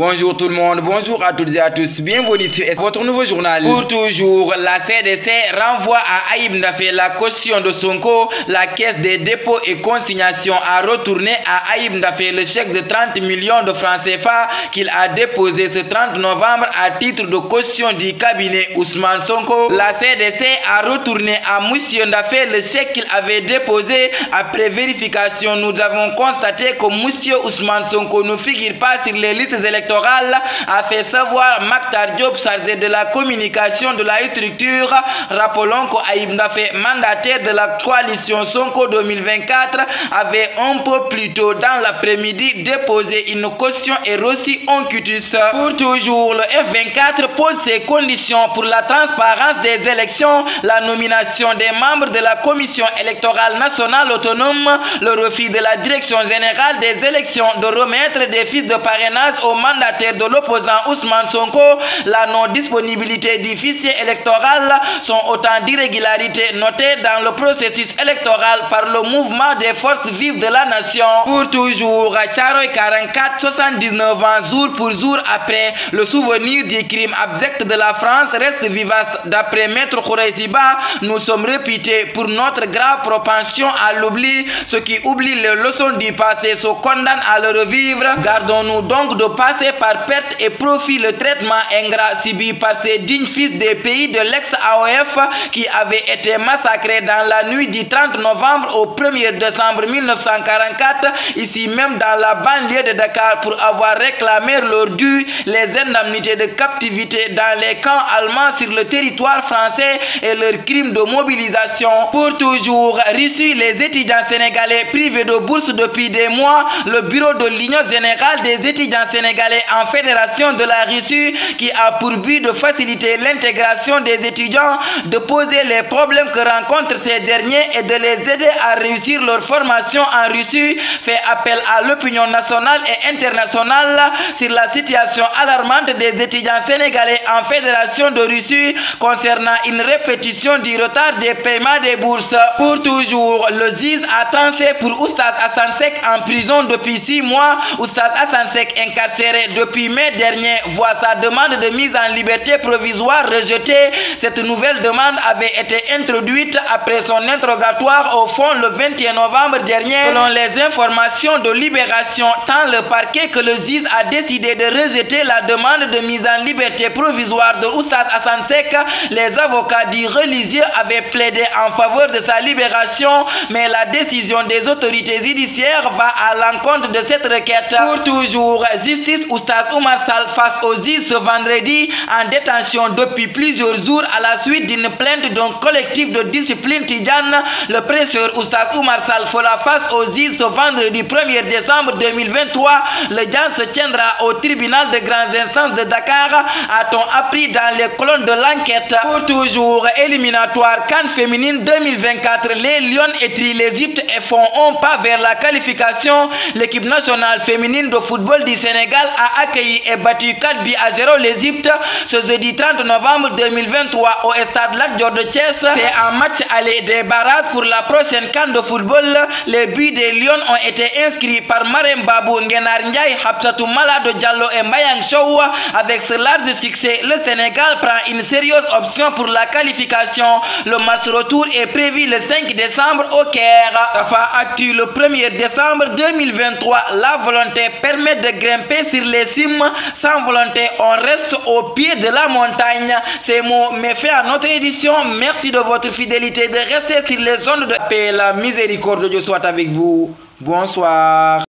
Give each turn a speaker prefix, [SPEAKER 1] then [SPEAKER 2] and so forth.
[SPEAKER 1] Bonjour tout le monde, bonjour à toutes et à tous, bienvenue sur votre nouveau journal. Pour toujours, la CDC renvoie à Ayib Ndafé la caution de Sonko. La caisse des dépôts et consignations a retourné à Ayib Ndafé le chèque de 30 millions de francs CFA qu'il a déposé ce 30 novembre à titre de caution du cabinet Ousmane Sonko. La CDC a retourné à M. Ndafé le chèque qu'il avait déposé. Après vérification, nous avons constaté que M. Ousmane Sonko ne figure pas sur les listes électorales, a fait savoir Maktar Diop, chargé de la communication de la structure. Rappelons qu'Ayib Ndafé, mandataire de la coalition Sonko 2024, avait un peu plus tôt dans l'après-midi déposé une caution et reçu un quitus. Pour toujours, le F24 pose ses conditions pour la transparence des élections, la nomination des membres de la commission électorale nationale autonome, le refus de la direction générale des élections de remettre des fiches de parrainage aux mandataires de l'opposant Ousmane Sonko, la non-disponibilité du fichier électoral sont autant d'irrégularités notées dans le processus électoral par le mouvement des forces vives de la nation. Pour toujours, Thiaroye 44, 79 ans, jour pour jour après, le souvenir du crime abject de la France reste vivace. D'après Maître Khoureyssiba, nous sommes réputés pour notre grave propension à l'oubli. Ceux qui oublient les leçons du passé se condamnent à le revivre. Gardons-nous donc de passer par perte et profit le traitement ingrat subi par ces dignes fils des pays de l'ex-AOF qui avaient été massacrés dans la nuit du 30 novembre au 1er décembre 1944, ici même dans la banlieue de Dakar, pour avoir réclamé leur dû, les indemnités de captivité dans les camps allemands sur le territoire français et leurs crimes de mobilisation. Pour toujours, Russie, les étudiants sénégalais privés de bourse depuis des mois, le bureau de l'Union générale des étudiants sénégalais en fédération de la Russie, qui a pour but de faciliter l'intégration des étudiants, de poser les problèmes que rencontrent ces derniers et de les aider à réussir leur formation en Russie, fait appel à l'opinion nationale et internationale sur la situation alarmante des étudiants sénégalais en fédération de Russie concernant une répétition du retard des paiements des bourses. Pour toujours, le juge a tranché pour Oustaz Assane Seck en prison depuis 6 mois. Oustaz Assane Seck, incarcéré depuis mai dernier, voit sa demande de mise en liberté provisoire rejetée. Cette nouvelle demande avait été introduite après son interrogatoire au fond le 21 novembre dernier. Selon les informations de Libération, tant le parquet que le juge a décidé de rejeter la demande de mise en liberté provisoire de Oustaz Assane Seck. Les avocats du religieux avaient plaidé en faveur de sa libération, mais la décision des autorités judiciaires va à l'encontre de cette requête. Pour toujours, justice, Oustaz Oumar Sall face aux juges ce vendredi en détention depuis plusieurs jours à la suite d'une plainte d'un collectif de discipline tidjane. Le prêcheur Oustaz Oumar Sall fera face aux juges ce vendredi 1er décembre 2023. Le dialogue se tiendra au tribunal de grandes instances de Dakar, a-t-on appris dans les colonnes de l'enquête. Pour toujours, éliminatoire CAN féminine 2024, les Lions étrillent l'Égypte et font un pas vers la qualification. L'équipe nationale féminine de football du Sénégal a accueilli et battu 4-0 l'Égypte ce jeudi 30 novembre 2023 au stade Lat Dior de Thiès. C'est un match aller des barrages pour la prochaine CAN de football. Les buts des Lions ont été inscrits par Marem Babou, Ngenar Ndiaye, Hapsatou Malado Diallo et Mbayang Sow. Avec ce large succès, le Sénégal prend une sérieuse option pour la qualification. Le match retour est prévu le 5 décembre au Caire. Tafa Actu le 1er décembre 2023. La volonté permet de grimper sur les cimes. Sans volonté, on reste au pied de la montagne. Ces mots met fin à notre édition. Merci de votre fidélité, de rester sur les ondes de paix. La miséricorde de Dieu soit avec vous. Bonsoir.